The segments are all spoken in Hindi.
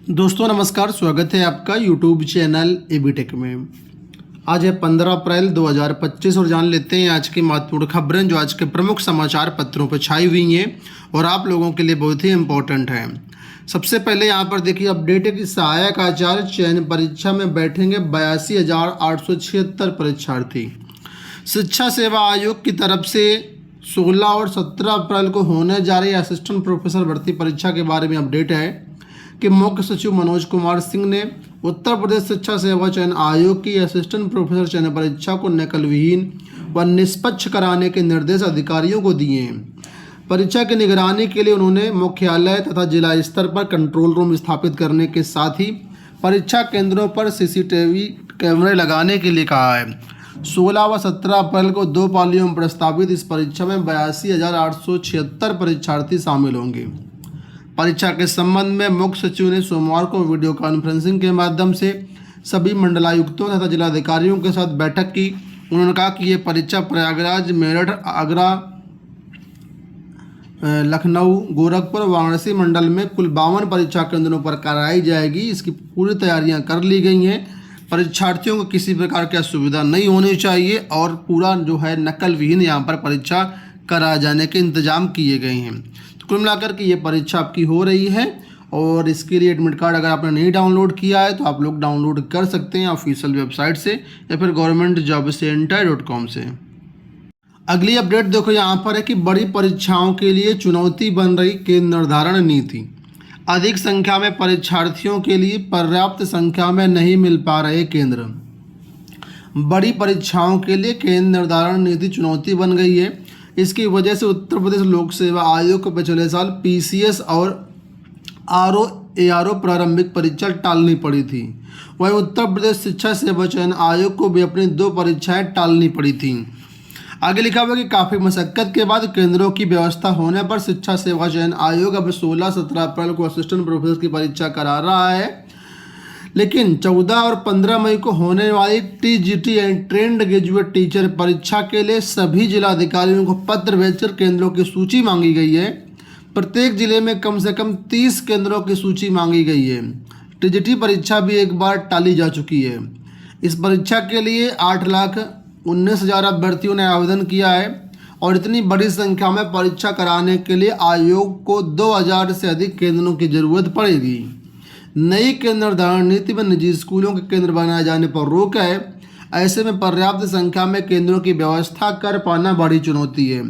दोस्तों नमस्कार, स्वागत है आपका यूट्यूब चैनल एबी टेक में। आज है 15 अप्रैल 2025 और जान लेते हैं आज की महत्वपूर्ण खबरें जो आज के प्रमुख समाचार पत्रों पर छाई हुई हैं और आप लोगों के लिए बहुत ही इम्पोर्टेंट हैं। सबसे पहले यहाँ पर देखिए अपडेट है कि सहायक आचार्य चयन परीक्षा में बैठेंगे 82,876 परीक्षार्थी। शिक्षा सेवा आयोग की तरफ से 16 और 17 अप्रैल को होने जा रही असिस्टेंट प्रोफेसर भर्ती परीक्षा के बारे में अपडेट है कि मुख्य सचिव मनोज कुमार सिंह ने उत्तर प्रदेश शिक्षा सेवा चयन आयोग की असिस्टेंट प्रोफेसर चयन परीक्षा को नकल विहीन व निष्पक्ष कराने के निर्देश अधिकारियों को दिए हैं। परीक्षा की निगरानी के लिए उन्होंने मुख्यालय तथा जिला स्तर पर कंट्रोल रूम स्थापित करने के साथ ही परीक्षा केंद्रों पर सीसीटीवी कैमरे लगाने के लिए कहा है। 16 व 17 अप्रैल को 2 पालियों में प्रस्तावित इस परीक्षा में 82,876 परीक्षार्थी शामिल होंगे। परीक्षा के संबंध में मुख्य सचिव ने सोमवार को वीडियो कॉन्फ्रेंसिंग के माध्यम से सभी मंडलायुक्तों तथा जिलाधिकारियों के साथ बैठक की। उन्होंने कहा कि ये परीक्षा प्रयागराज, मेरठ, आगरा, लखनऊ, गोरखपुर, वाराणसी मंडल में कुल 52 परीक्षा केंद्रों पर कराई जाएगी। इसकी पूरी तैयारियां कर ली गई हैं। परीक्षार्थियों को किसी प्रकार की असुविधा नहीं होनी चाहिए और पूरा जो है नकल विहीन यहाँ पर परीक्षा कराए जाने के इंतजाम किए गए हैं। तो कुल मिलाकर के ये परीक्षा आपकी हो रही है और इसके लिए एडमिट कार्ड अगर आपने नहीं डाउनलोड किया है तो आप लोग डाउनलोड कर सकते हैं ऑफिशियल वेबसाइट से या फिर governmentjobcenter.com से। अगली अपडेट देखो यहाँ पर है कि बड़ी परीक्षाओं के लिए चुनौती बन रही केंद्र निर्धारण नीति। अधिक संख्या में परीक्षार्थियों के लिए पर्याप्त संख्या में नहीं मिल पा रहे केंद्र। बड़ी परीक्षाओं के लिए केंद्र निर्धारण नीति चुनौती बन गई है। इसकी वजह से उत्तर प्रदेश लोक सेवा आयोग को पिछले साल पीसीएस और आरओ प्रारंभिक परीक्षा टालनी पड़ी थी। वहीं उत्तर प्रदेश शिक्षा सेवा चयन आयोग को भी अपनी 2 परीक्षाएं टालनी पड़ी थी। आगे लिखा हुआ कि काफ़ी मशक्कत के बाद केंद्रों की व्यवस्था होने पर शिक्षा सेवा चयन आयोग अब 16-17 अप्रैल को असिस्टेंट प्रोफेसर की परीक्षा करा रहा है, लेकिन 14 और 15 मई को होने वाली TGT and trained graduate teacher परीक्षा के लिए सभी जिलाधिकारियों को पत्र भेजकर केंद्रों की सूची मांगी गई है। प्रत्येक जिले में कम से कम 30 केंद्रों की सूची मांगी गई है। टीजीटी परीक्षा भी एक बार टाली जा चुकी है। इस परीक्षा के लिए 8,19,000 अभ्यर्थियों ने आवेदन किया है और इतनी बड़ी संख्या में परीक्षा कराने के लिए आयोग को 2,000 से अधिक केंद्रों की जरूरत पड़ेगी। नई केंद्र निर्धारण नीति में निजी स्कूलों के केंद्र बनाए जाने पर रोक है। ऐसे में पर्याप्त संख्या में केंद्रों की व्यवस्था कर पाना बड़ी चुनौती है।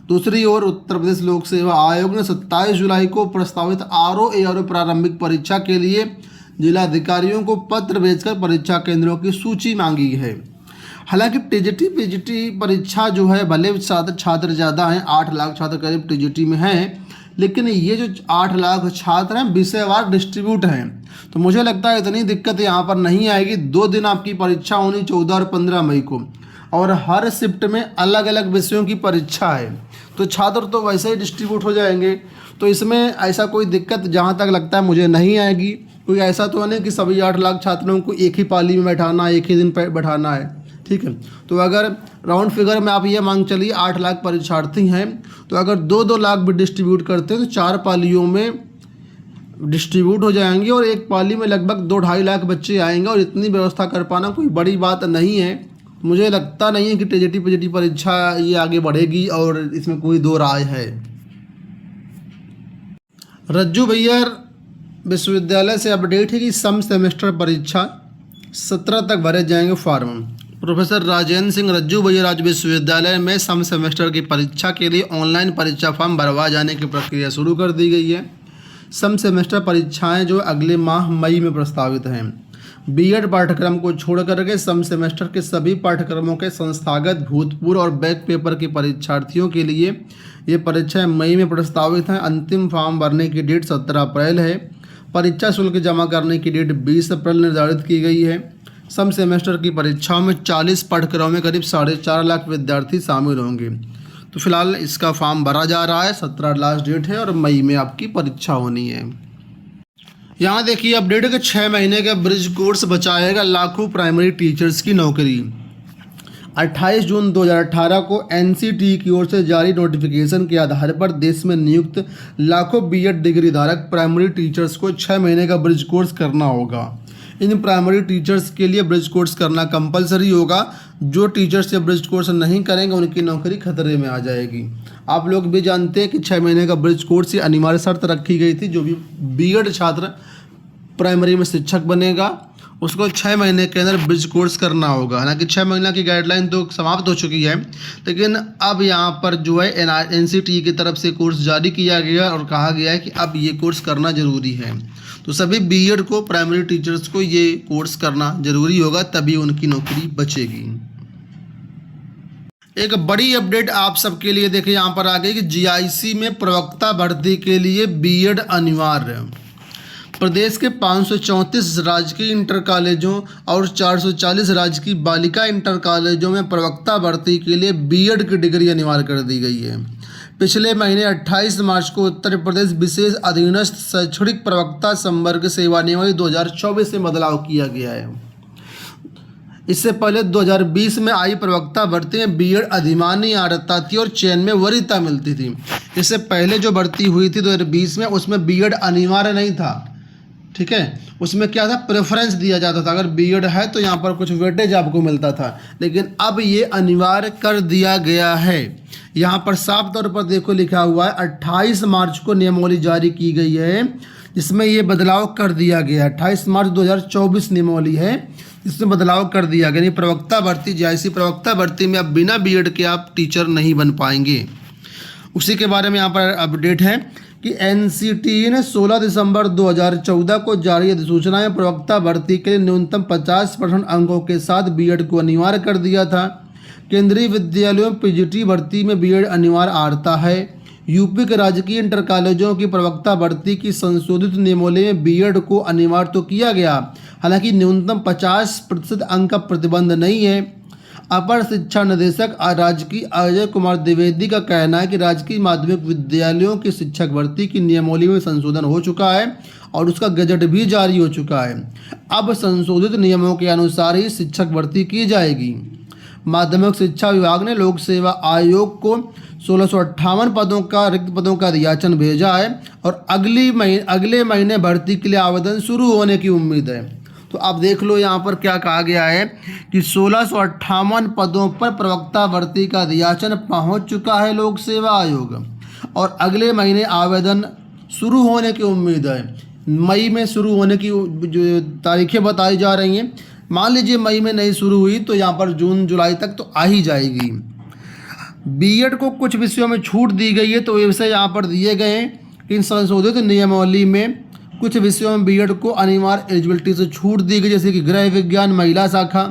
दूसरी ओर उत्तर प्रदेश लोक सेवा आयोग ने 27 जुलाई को प्रस्तावित आरओ प्रारंभिक परीक्षा के लिए जिलाधिकारियों को पत्र भेजकर परीक्षा केंद्रों की सूची मांगी है। हालांकि टीजीटी पीजीटी परीक्षा जो है भले छात्र ज़्यादा हैं, 8 लाख छात्र करीब टीजीटी में हैं, लेकिन ये जो 8 लाख छात्र हैं विषयवार डिस्ट्रीब्यूट हैं, तो मुझे लगता है इतनी दिक्कत यहाँ पर नहीं आएगी। 2 दिन आपकी परीक्षा होनी 14 और 15 मई को और हर शिफ्ट में अलग अलग विषयों की परीक्षा है, तो छात्र तो वैसे ही डिस्ट्रीब्यूट हो जाएंगे। तो इसमें ऐसा कोई दिक्कत जहाँ तक लगता है मुझे नहीं आएगी। कोई ऐसा तो नहीं कि सभी 8 लाख छात्रों को एक ही पाली में बैठाना है, एक ही दिन पर बैठाना है, ठीक है। तो अगर राउंड फिगर में आप ये मांग चलिए 8 लाख परीक्षार्थी हैं, तो अगर 2-2 लाख भी डिस्ट्रीब्यूट करते हैं तो 4 पालियों में डिस्ट्रीब्यूट हो जाएंगे और एक पाली में लगभग 2-2.5 लाख बच्चे आएंगे और इतनी व्यवस्था कर पाना कोई बड़ी बात नहीं है। मुझे लगता नहीं है कि टीजीटी पीजीटी परीक्षा ये आगे बढ़ेगी और इसमें कोई 2 राय है। रज्जू भैया विश्वविद्यालय से अपडेट है कि सम सेमेस्टर परीक्षा 17 तक भरे जाएंगे फॉर्म। प्रोफेसर राजेंद्र सिंह रज्जू भैया राज्य विश्वविद्यालय में सम सेमेस्टर की परीक्षा के लिए ऑनलाइन परीक्षा फॉर्म भरवा जाने की प्रक्रिया शुरू कर दी गई है। सम सेमेस्टर परीक्षाएं जो अगले माह मई में प्रस्तावित हैं। बीएड पाठ्यक्रम को छोड़ करके सम सेमेस्टर के सभी पाठ्यक्रमों के संस्थागत, भूतपूर्व और बैक पेपर के परीक्षार्थियों के लिए ये परीक्षाएं मई में प्रस्तावित हैं। अंतिम फॉर्म भरने की डेट 17 अप्रैल है। परीक्षा शुल्क जमा करने की डेट 20 अप्रैल निर्धारित की गई है। सम सेमेस्टर की परीक्षाओं में 40 पाठ्यक्रमों में करीब 4.5 लाख विद्यार्थी शामिल होंगे। तो फिलहाल इसका फॉर्म भरा जा रहा है। 17 लास्ट डेट है और मई में आपकी परीक्षा होनी है। यहाँ देखिए अपडेट है कि 6 महीने का ब्रिज कोर्स बचाएगा लाखों प्राइमरी टीचर्स की नौकरी। 28 जून 2018 को एनसीटी की ओर से जारी नोटिफिकेशन के आधार पर देश में नियुक्त लाखों बीएड डिग्री धारक प्राइमरी टीचर्स को 6 महीने का ब्रिज कोर्स करना होगा। इन प्राइमरी टीचर्स के लिए ब्रिज कोर्स करना कंपलसरी होगा। जो टीचर्स ये ब्रिज कोर्स नहीं करेंगे उनकी नौकरी खतरे में आ जाएगी। आप लोग भी जानते हैं कि 6 महीने का ब्रिज कोर्स की अनिवार्य शर्त रखी गई थी। जो भी बीएड छात्र प्राइमरी में शिक्षक बनेगा उसको 6 महीने के अंदर ब्रिज कोर्स करना होगा। हालांकि 6 महीने की गाइडलाइन तो समाप्त हो चुकी है, लेकिन अब यहाँ पर जो है एनसीटी की तरफ से कोर्स जारी किया गया और कहा गया है कि अब ये कोर्स करना ज़रूरी है। तो सभी बीएड को, प्राइमरी टीचर्स को ये कोर्स करना ज़रूरी होगा, तभी उनकी नौकरी बचेगी। एक बड़ी अपडेट आप सबके लिए देखिए यहाँ पर आ गई कि जीआईसी में प्रवक्ता भर्ती के लिए बीएड अनिवार्य। प्रदेश के 534 राजकीय इंटर कॉलेजों और 440 राजकीय बालिका इंटर कॉलेजों में प्रवक्ता भर्ती के लिए बीएड की डिग्री अनिवार्य कर दी गई है। पिछले महीने 28 मार्च को उत्तर प्रदेश विशेष अधीनस्थ शैक्षणिक प्रवक्ता संवर्ग सेवा नियमावली 2024 में बदलाव किया गया है। इससे पहले 2020 में आई प्रवक्ता भर्ती में बीएड अधिमानी अर्हता थी और चयन में वरीयता मिलती थी। इससे पहले जो भर्ती हुई थी 2020 में, उसमें बीएड अनिवार्य नहीं था। ठीक है, उसमें क्या था, प्रेफरेंस दिया जाता था। अगर बीएड है तो यहाँ पर कुछ वेटेज आपको मिलता था, लेकिन अब ये अनिवार्य कर दिया गया है। यहाँ पर साफ तौर पर देखो लिखा हुआ है 28 मार्च को नियमावली जारी की गई है, जिसमें ये बदलाव कर दिया गया है। 28 मार्च 2024 नियमावली है, इसमें बदलाव कर दिया गया। यानी प्रवक्ता भर्ती, जीआईसी प्रवक्ता भर्ती में अब बिना बीएड के आप टीचर नहीं बन पाएंगे। उसी के बारे में यहाँ पर अपडेट है कि एनसीटी ने 16 दिसंबर 2014 को जारी अधिसूचना में प्रवक्ता भर्ती के लिए न्यूनतम 50% अंकों के साथ बीएड को अनिवार्य कर दिया था। केंद्रीय विद्यालयों में पीजीटी भर्ती में बीएड अनिवार्य अर्हता है। यूपी के राजकीय इंटर कॉलेजों की प्रवक्ता भर्ती की संशोधित नियमावली में बीएड को अनिवार्य तो किया गया, हालांकि न्यूनतम 50% अंक का प्रतिबंध नहीं है। अपर शिक्षा निदेशक राजकीय अजय कुमार द्विवेदी का कहना है कि राजकीय माध्यमिक विद्यालयों की शिक्षक भर्ती की नियमावली में संशोधन हो चुका है और उसका गजट भी जारी हो चुका है। अब संशोधित नियमों के अनुसार ही शिक्षक भर्ती की जाएगी। माध्यमिक शिक्षा विभाग ने लोक सेवा आयोग को 1658 पदों का रिक्त पदों का अधियाचन भेजा है और अगले महीने भर्ती के लिए आवेदन शुरू होने की उम्मीद है। तो आप देख लो यहाँ पर क्या कहा गया है कि 1658 पदों पर प्रवक्ता भर्ती का अधियाचन पहुँच चुका है लोक सेवा आयोग और अगले महीने आवेदन शुरू होने की उम्मीद है। मई में शुरू होने की जो तारीखें बताई जा रही हैं, मान लीजिए मई में नहीं शुरू हुई तो यहाँ पर जून जुलाई तक तो आ ही जाएगी। बीएड को कुछ विषयों में छूट दी गई है, तो ये विषय यहाँ पर दिए गए हैं कि इन संशोधित नियमावली में कुछ विषयों में बीएड को अनिवार्य एलिजिबिलिटी से छूट दी गई, जैसे कि गृह विज्ञान महिला शाखा,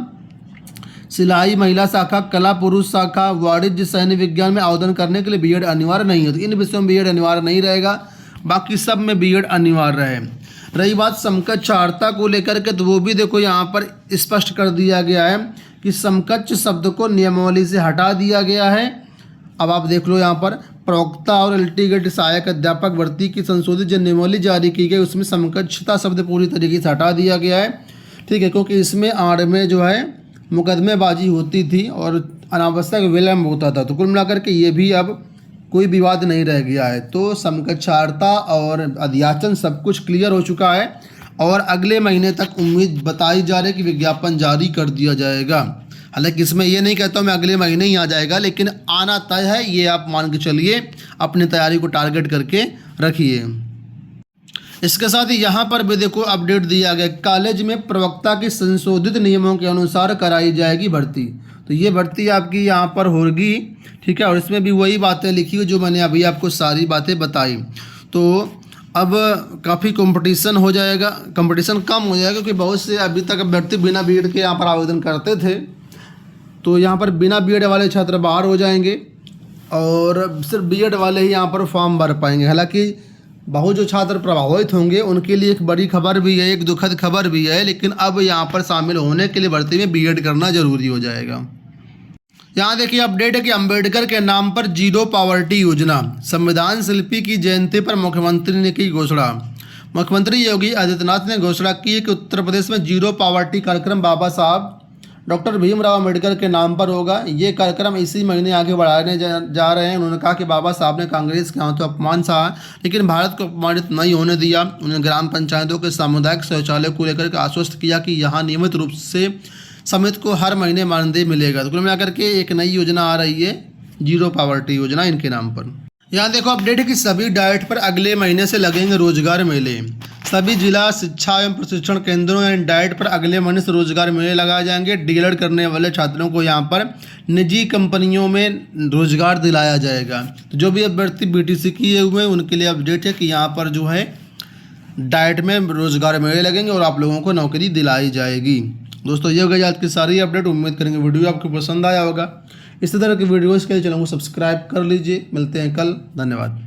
सिलाई महिला शाखा, कला पुरुष शाखा, वाणिज्य सैन्य विज्ञान में आवेदन करने के लिए बीएड अनिवार्य नहीं है। तो इन विषयों में बीएड अनिवार्य नहीं रहेगा, बाकी सब में बीएड अनिवार्य है। रही बात समकक्षार्हता को लेकर के, तो वो भी देखो यहाँ पर स्पष्ट कर दिया गया है कि समकक्ष शब्द को नियमावली से हटा दिया गया है। अब आप देख लो यहाँ पर प्रवक्ता और एलटीगेट सहायक अध्यापक भर्ती की संशोधित जो नियमावली जारी की गई उसमें समकक्षता शब्द पूरी तरीके से हटा दिया गया है। ठीक है, क्योंकि इसमें आड़ में जो है मुकदमेबाजी होती थी और अनावश्यक विलम्ब होता था। तो कुल मिलाकर के ये भी अब कोई विवाद नहीं रह गया है। तो समकक्षार्हता और अधियाचन सब कुछ क्लियर हो चुका है और अगले महीने तक उम्मीद बताई जा रही है कि विज्ञापन जारी कर दिया जाएगा। हालांकि इसमें ये नहीं कहता हूँ मैं अगले महीने ही आ जाएगा, लेकिन आना तय है, ये आप मान के चलिए, अपनी तैयारी को टारगेट करके रखिए। इसके साथ ही यहाँ पर भी देखो अपडेट दिया गया, कॉलेज में प्रवक्ता की संशोधित नियमों के अनुसार कराई जाएगी भर्ती। तो ये भर्ती आपकी यहाँ पर होगी, ठीक है, और इसमें भी वही बातें लिखी हुई जो मैंने अभी आपको सारी बातें बताई। तो अब काफ़ी कंपटीशन हो जाएगा, कंपटीशन कम हो जाएगा, क्योंकि बहुत से अभी तक अभ्यर्थी बिना बीएड के यहाँ पर आवेदन करते थे। तो यहाँ पर बिना बीएड वाले छात्र बाहर हो जाएंगे और सिर्फ बीएड वाले ही यहाँ पर फॉर्म भर पाएंगे। हालांकि बहुत जो छात्र प्रभावित होंगे उनके लिए एक बड़ी खबर भी है, एक दुखद खबर भी है, लेकिन अब यहाँ पर शामिल होने के लिए भर्ती में बीएड करना जरूरी हो जाएगा। यहाँ देखिए अपडेट है कि अंबेडकर के नाम पर जीरो पॉवर्टी योजना, संविधान शिल्पी की जयंती पर मुख्यमंत्री ने की घोषणा। मुख्यमंत्री योगी आदित्यनाथ ने घोषणा की कि उत्तर प्रदेश में जीरो पॉवर्टी कार्यक्रम बाबा साहब डॉक्टर भीमराव अम्बेडकर के नाम पर होगा। ये कार्यक्रम इसी महीने आगे बढ़ाने जा रहे हैं। उन्होंने कहा कि बाबा साहब ने कांग्रेस के हाथों अपमान सहा, लेकिन भारत को अपमानित नहीं होने दिया। उन्होंने ग्राम पंचायतों के सामुदायिक शौचालय को लेकर के आश्वस्त किया कि यहाँ नियमित रूप से समिति को हर महीने मानदेय मिलेगा। तो कुल मिलाकर के एक नई योजना आ रही है, जीरो पॉवर्टी योजना इनके नाम पर। यहाँ देखो अपडेट है कि सभी डाइट पर अगले महीने से लगेंगे रोजगार मेले। सभी जिला शिक्षा एवं प्रशिक्षण केंद्रों एंड डाइट पर अगले महीने से रोजगार मेले लगाए जाएंगे। डीएलएड करने वाले छात्रों को यहाँ पर निजी कंपनियों में रोजगार दिलाया जाएगा। तो जो भी अभ्यर्थी बीटीसी किए हुए हैं उनके लिए अपडेट है कि यहाँ पर जो है डाइट में रोजगार मेले लगेंगे और आप लोगों को नौकरी दिलाई जाएगी। दोस्तों ये हो गई आज की सारी अपडेट। उम्मीद करेंगे वीडियो आपको पसंद आया होगा। इसी तरह की वीडियोज़ के लिए चैनल को सब्सक्राइब कर लीजिए। मिलते हैं कल, धन्यवाद।